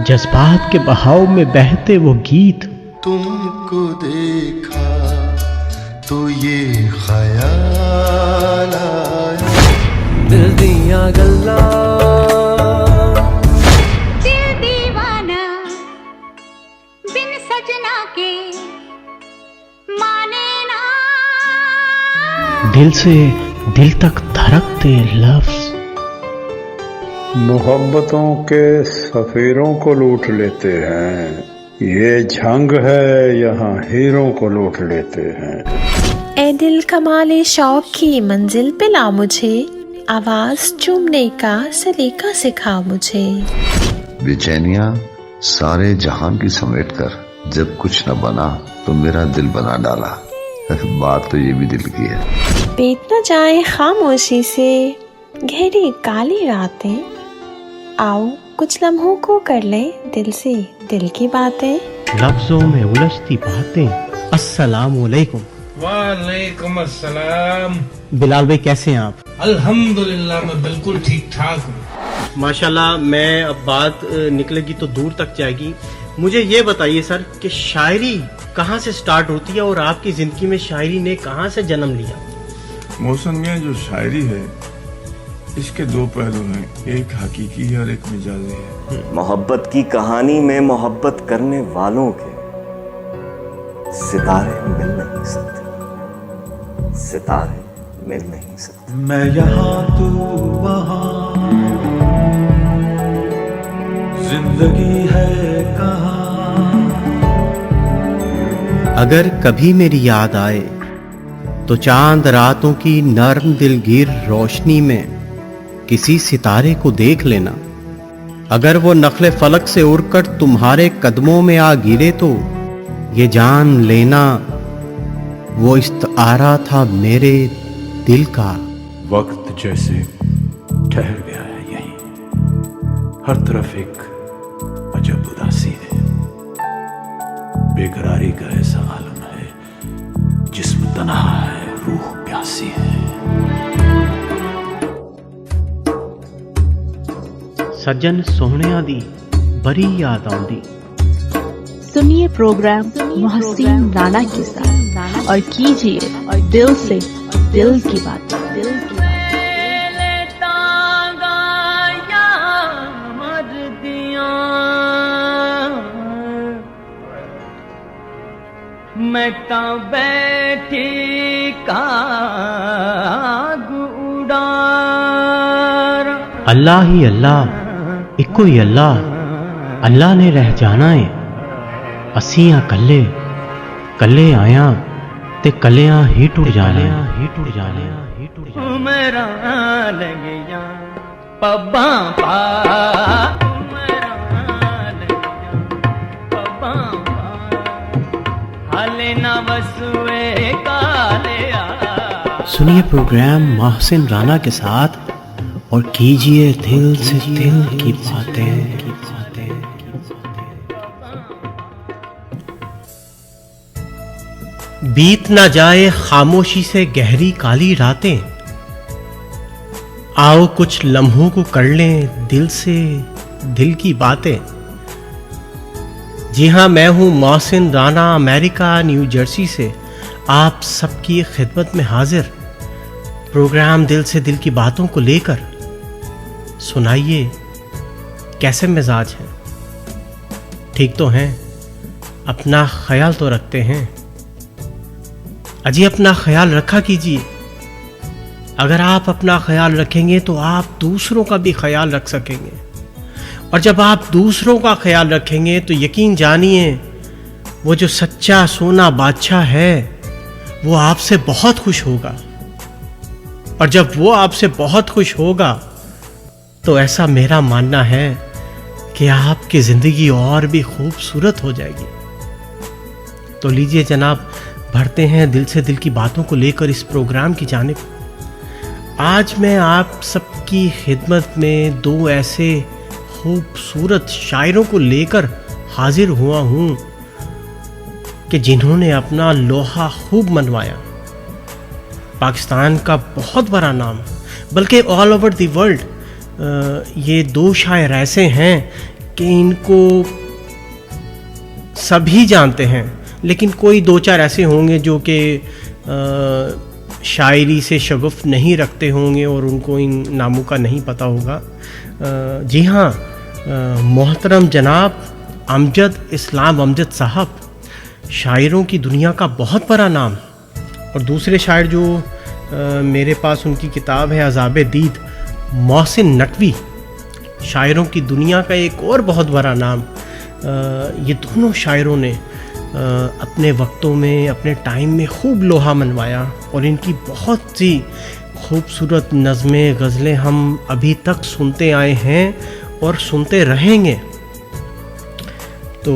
जज्बात के बहाव में बहते वो गीत, तुमको देखा तो ये ख्याल आया, दिल दिया गल्ला दिल दीवाना बिन सजना के माने ना, दिल से दिल तक धड़कते लफ्ज, मोहब्बतों के सफीरों को लूट लेते हैं, ये झंग है यहाँ हीरों को लूट लेते हैं। ए दिल कमाले शौक की मंजिल पे ला मुझे, आवाज चूमने का सलीका सिखा मुझे। बेचैनियां सारे जहां की समेट कर जब कुछ न बना तो मेरा दिल बना डाला। बात तो ये भी दिल की है। बीत न जाए खामोशी से गहरी काली रातें, आओ कुछ लम्हों को कर ले दिल से दिल की बातें। लफ्जों में उलझती बातें। अस्सलाम वालेकुम। वालेकुम अस्सलाम। बिलाल भाई कैसे हैं आप? अल्हम्दुलिल्लाह मैं बिल्कुल ठीक ठाक हूँ। माशाल्लाह। मैं अब बात निकलेगी तो दूर तक जाएगी। मुझे ये बताइए सर कि शायरी कहाँ से स्टार्ट होती है और आपकी जिंदगी में शायरी ने कहाँ से जन्म लिया? मोहसिन मियां, जो शायरी है इसके दो पहलू हैं, एक हकीकी है और एक मिजाजी है। मोहब्बत की कहानी में मोहब्बत करने वालों के सितारे मिल नहीं सकते, सितारे मिल नहीं सकते। मैं यहाँ तू वहाँ, जिंदगी है कहाँ। अगर कभी मेरी याद आए तो चांद रातों की नर्म दिलगीर रोशनी में किसी सितारे को देख लेना। अगर वो नखले फलक से उड़कर तुम्हारे कदमों में आ गिरे तो ये जान लेना वो इस्तारा था मेरे दिल का। वक्त जैसे ठहर गया है यहीं, हर तरफ एक अजब उदासी है, बेकरारी का ऐसा आलम है, जिस्म तन्हा है, रूह प्यासी है। सज्जन सोहणिया दी बड़ी याद आउंदी। सुनिए प्रोग्राम मोहसिन राणा के साथ और कीजिए दिल से दिल की बात। मैं ता बैठी काग उड़ा। अल्लाह ही अल्लाह, इको ही अल्लाह, अल्लाह ने रह जाना है। असियां कल्ले कल्ले आया ते कल्लियां ही टुट जाने, ही टुट जाने, ही टुट जाने। मेरा लगिया पब्बा पा, मेरा लगिया पब्बा पा, हाले ना बसुए काले आ। सुनिए प्रोग्राम मोहसिन राणा के साथ और कीजिए दिल से दिल की बातें। बीत ना जाए खामोशी से गहरी काली रातें, आओ कुछ लम्हों को कर लें दिल से दिल की बातें। जी हाँ, मैं हूँ Mohsin Rana, America new Jersey से आप सबकी खिदमत में हाजिर। प्रोग्राम दिल से दिल की बातों को लेकर सुनाइए कैसे मिजाज हैं? ठीक तो हैं? अपना ख्याल तो रखते हैं? अजी अपना ख्याल रखा कीजिए। अगर आप अपना ख्याल रखेंगे तो आप दूसरों का भी ख्याल रख सकेंगे, और जब आप दूसरों का ख्याल रखेंगे तो यकीन जानिए वो जो सच्चा सोना बादशाह है वो आपसे बहुत खुश होगा, और जब वो आपसे बहुत खुश होगा तो ऐसा मेरा मानना है कि आपकी जिंदगी और भी खूबसूरत हो जाएगी। तो लीजिए जनाब, बढ़ते हैं दिल से दिल की बातों को लेकर इस प्रोग्राम की जानिब। आज मैं आप सबकी खिदमत में दो ऐसे खूबसूरत शायरों को लेकर हाजिर हुआ हूँ कि जिन्होंने अपना लोहा खूब मनवाया। पाकिस्तान का बहुत बड़ा नाम, बल्कि ऑल ओवर द वर्ल्ड ये दो शायर ऐसे हैं कि इनको सभी जानते हैं, लेकिन कोई दो चार ऐसे होंगे जो कि शायरी से शगुफ नहीं रखते होंगे और उनको इन नामों का नहीं पता होगा। जी हाँ, मोहतरम जनाब अमजद इस्लाम अमजद साहब, शायरों की दुनिया का बहुत बड़ा नाम। और दूसरे शायर जो मेरे पास उनकी किताब है अज़ाब दीद, मोहसिन नकवी, शायरों की दुनिया का एक और बहुत बड़ा नाम। ये दोनों शायरों ने अपने वक्तों में, अपने टाइम में खूब लोहा मनवाया और इनकी बहुत सी खूबसूरत नज़में, गज़लें हम अभी तक सुनते आए हैं और सुनते रहेंगे। तो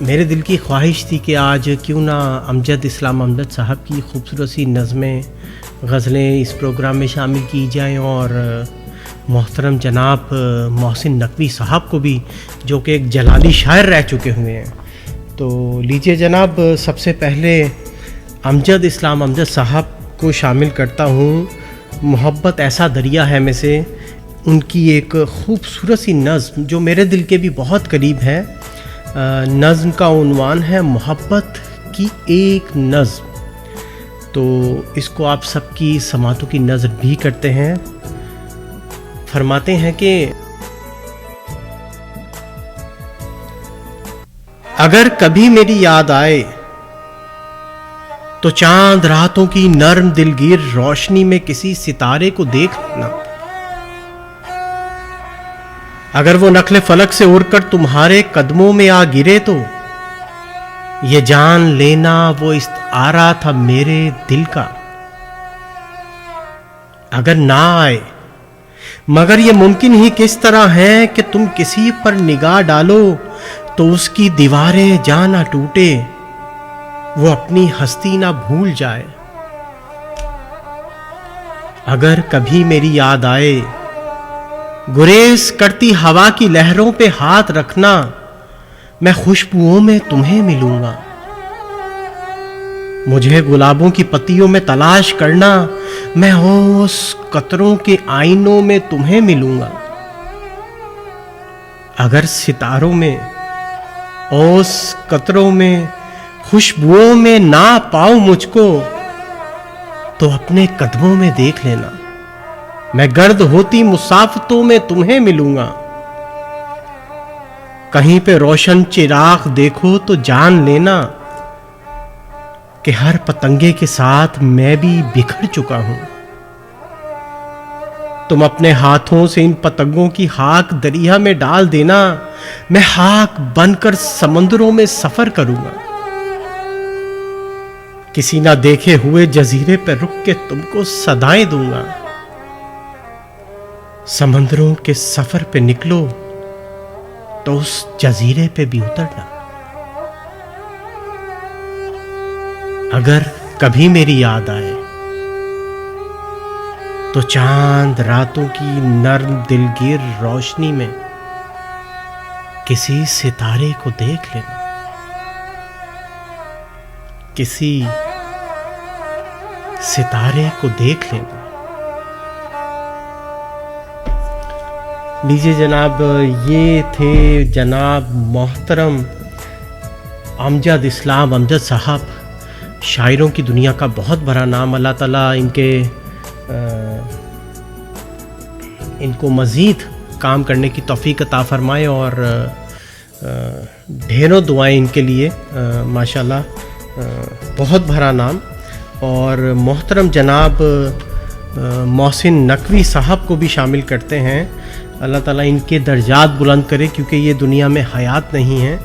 मेरे दिल की ख्वाहिश थी कि आज क्यों ना अमजद इस्लाम अमजद साहब की खूबसूरत सी नज़में, गज़लें इस प्रोग्राम में शामिल की जाएं और मोहतरम जनाब मोहसिन नकवी साहब को भी, जो कि एक जलाली शायर रह चुके हुए हैं। तो लीजिए जनाब, सबसे पहले अमजद इस्लाम अमजद साहब को शामिल करता हूँ। मोहब्बत ऐसा दरिया है में से उनकी एक खूबसूरत सी नज़्म जो मेरे दिल के भी बहुत करीब है। नज़्म का उन्वान है मोहब्बत की एक नज़्म। तो इसको आप सबकी समातों की नज़र भी करते हैं। फरमाते हैं कि अगर कभी मेरी याद आए तो चांद रातों की नर्म दिलगीर रोशनी में किसी सितारे को देख लेना। अगर वो नखले फलक से उड़कर तुम्हारे कदमों में आ गिरे तो ये जान लेना वो इस्तारा था मेरे दिल का। अगर ना आए, मगर ये मुमकिन ही किस तरह है कि तुम किसी पर निगाह डालो तो उसकी दीवारें जा ना टूटे, वो अपनी हस्ती ना भूल जाए। अगर कभी मेरी याद आए, गुरेज करती हवा की लहरों पे हाथ रखना, मैं खुशबुओं में तुम्हें मिलूंगा। मुझे गुलाबों की पत्तियों में तलाश करना, मैं उस कतरों के आईनों में तुम्हें मिलूंगा। अगर सितारों में, उस कतरों में, खुशबुओं में ना पाऊं मुझको तो अपने कदमों में देख लेना, मैं गर्द होती मुसाफतों में तुम्हें मिलूंगा। कहीं पे रोशन चिराग देखो तो जान लेना कि हर पतंगे के साथ मैं भी बिखर चुका हूं। तुम अपने हाथों से इन पतंगों की खाक दरिया में डाल देना, मैं खाक बनकर समंदरों में सफर करूंगा। किसी ना देखे हुए जजीरे पर रुक के तुमको सदाएं दूंगा। समंदरों के सफर पे निकलो तो उस जजीरे पे भी उतरना। अगर कभी मेरी याद आए तो चांद रातों की नर्म दिलगीर रोशनी में किसी सितारे को देख लेना, किसी सितारे को देख लेना। लीजिए जनाब, ये थे जनाब मोहतरम अमजद इस्लाम अमजद साहब, शायरों की दुनिया का बहुत बड़ा नाम। अल्लाह ताला इनको मज़ीद काम करने की तौफीक अता फरमाए और ढेरों दुआएं इनके लिए। माशाल्लाह बहुत भरा नाम। और मोहतरम जनाब मोहसिन नकवी साहब को भी शामिल करते हैं। अल्लाह ताला इनके दर्जात बुलंद करे, क्योंकि ये दुनिया में हयात नहीं है।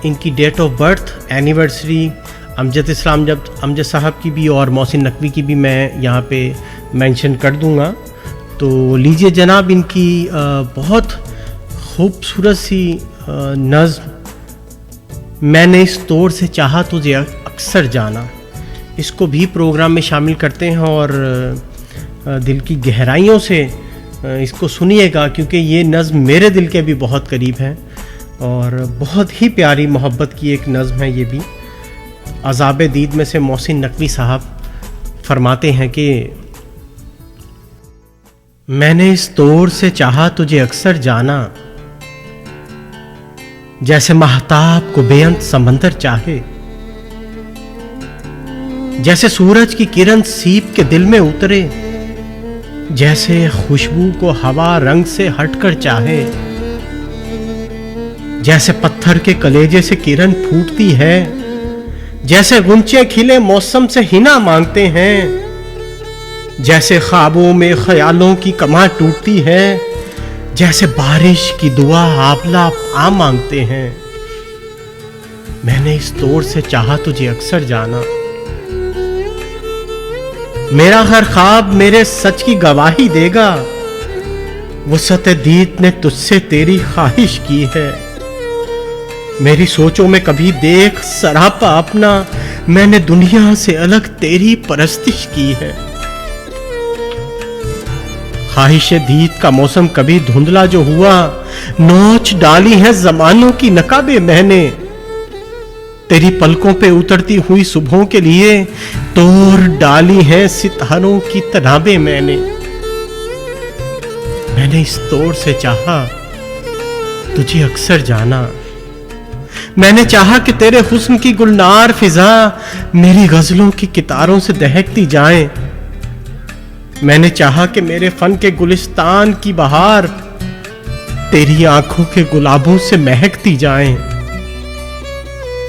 इनकी date of birth, anniversary Amjad Islam Amjad साहब की भी और मोहसिन नकवी की भी मैं यहाँ पे मेंशन कर दूँगा। तो लीजिए जनाब, इनकी बहुत खूबसूरत सी नज़्म, मैंने इस तौर से चाहा तुझे अक्सर जाना, इसको भी प्रोग्राम में शामिल करते हैं और दिल की गहराइयों से इसको सुनिएगा, क्योंकि ये नज़्म मेरे दिल के भी बहुत करीब है और बहुत ही प्यारी मोहब्बत की एक नज़्म है ये भी। अज़ाब दीद में से मोहसिन नकवी साहब फरमाते हैं कि मैंने इस तौर से चाहा तुझे अक्सर जाना, जैसे महताब को बेअंत समंदर चाहे, जैसे सूरज की किरण सीप के दिल में उतरे, जैसे खुशबू को हवा रंग से हटकर चाहे, जैसे पत्थर के कलेजे से किरण फूटती है, जैसे गुंचे खिले मौसम से हिना मांगते हैं, जैसे ख्वाबों में ख्यालों की कमां टूटती है, जैसे बारिश की दुआ आबला आ मांगते हैं। मैंने इस तौर से चाहा तुझे अक्सर जाना, मेरा हर ख्वाब मेरे सच की गवाही देगा, वुसअत दीद ने तुझसे तेरी ख्वाहिश की है। मेरी सोचों में कभी देख सरापा अपना, मैंने दुनिया से अलग तेरी परस्तिश की है। ख्वाहिश दीद का मौसम कभी धुंधला जो हुआ, नोच डाली है जमानों की नकाबे मैंने, तेरी पलकों पे उतरती हुई सुबहों के लिए तोड़ डाली है सितारों की तनाबे मैंने। मैंने इस तौर से चाहा तुझे अक्सर जाना, मैंने चाहा कि तेरे हुस्न की गुलनार फिजा मेरी गजलों की कितारों से दहकती जाए। मैंने चाहा कि मेरे फन के गुलिस्तान की बहार तेरी आंखों के गुलाबों से महकती जाए।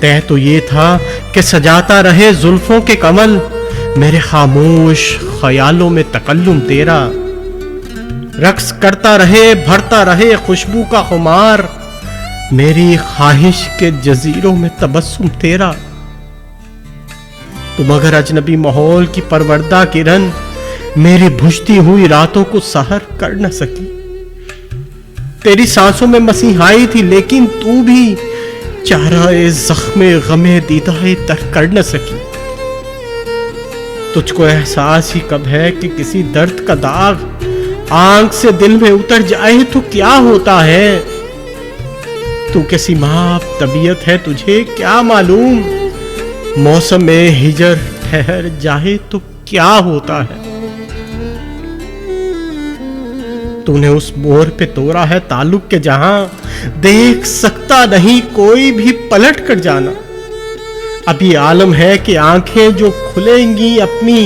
तय तो ये था कि सजाता रहे जुल्फों के कमल मेरे खामोश ख्यालों में तकल्लुम तेरा, रक्स करता रहे भरता रहे खुशबू का खुमार मेरी ख्वाहिश के जजीरों में तबस्सुम तेरा। तुम अगर अजनबी माहौल की परवरदा किरण मेरी बुझती हुई रातों को सहर कर न सकी, तेरी सांसों में मसीहाई थी लेकिन तू भी चाराए जख्मे गमे दीदाए तर कर न सकी। तुझको एहसास ही कब है कि किसी दर्द का दाग आंख से दिल में उतर जाए तो क्या होता है। तू कैसी माप तबीयत है तुझे क्या मालूम, मौसम में हिजर ठहर जाए तो क्या होता है। तूने उस मोर पे तोड़ा है ताल्लुक के जहां देख सकता नहीं कोई भी पलट कर जाना। अब ये आलम है कि आंखें जो खुलेंगी अपनी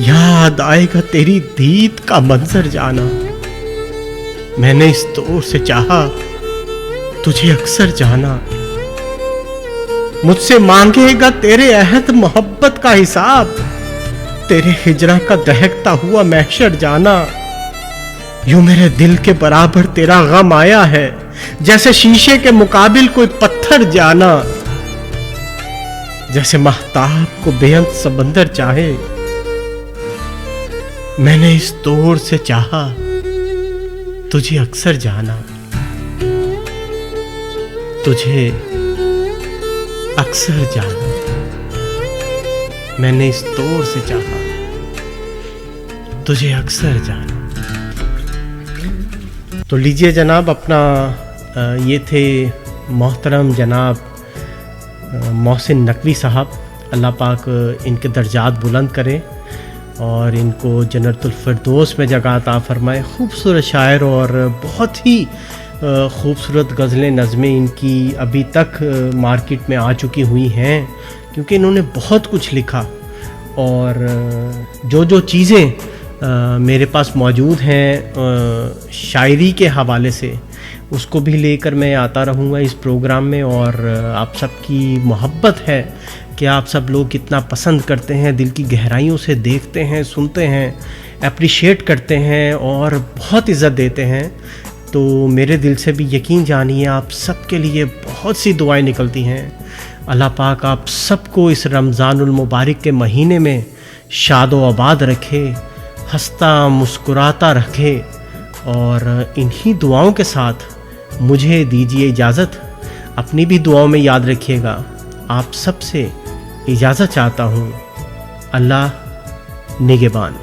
याद आएगा तेरी दीद का मंजर जाना। मैंने इस तौर से चाहा तुझे अक्सर जाना, मुझसे मांगेगा तेरे अहद मोहब्बत का हिसाब, तेरे हिजरा का दहकता हुआ महशर जाना। यूं मेरे दिल के बराबर तेरा गम आया है, जैसे शीशे के मुकाबिल कोई पत्थर जाना, जैसे महताब को बेअंत समंदर चाहे। मैंने इस तौर से चाहा तुझे अक्सर जाना, तुझे अक्सर जाना। मैंने इस तौर से चाहा तुझे अक्सर जाना। तो लीजिए जनाब, अपना ये थे मोहतरम जनाब मोहसिन नकवी साहब, अल्लाह पाक इनके दर्जात बुलंद करे और इनको जन्नतुल फिरदौस में जगह अता फरमाए। खूबसूरत शायर और बहुत ही खूबसूरत गज़लें नज़में इनकी अभी तक मार्केट में आ चुकी हुई हैं, क्योंकि इन्होंने बहुत कुछ लिखा। और जो जो चीज़ें मेरे पास मौजूद हैं शायरी के हवाले से, उसको भी लेकर मैं आता रहूँगा इस प्रोग्राम में। और आप सबकी मोहब्बत है कि आप सब लोग कितना पसंद करते हैं, दिल की गहराइयों से देखते हैं, सुनते हैं, अप्रिशिएट करते हैं और बहुत इज़्ज़त देते हैं। तो मेरे दिल से भी यकीन जानिए आप सबके लिए बहुत सी दुआएं निकलती हैं। अल्लाह पाक आप सबको इस रमज़ानुल मुबारक के महीने में शादो आबाद रखे, हंसता मुस्कुराता रखे। और इन्हीं दुआओं के साथ मुझे दीजिए इजाज़त, अपनी भी दुआओं में याद रखिएगा। आप सबसे इजाज़त चाहता हूँ। अल्लाह निगहबान।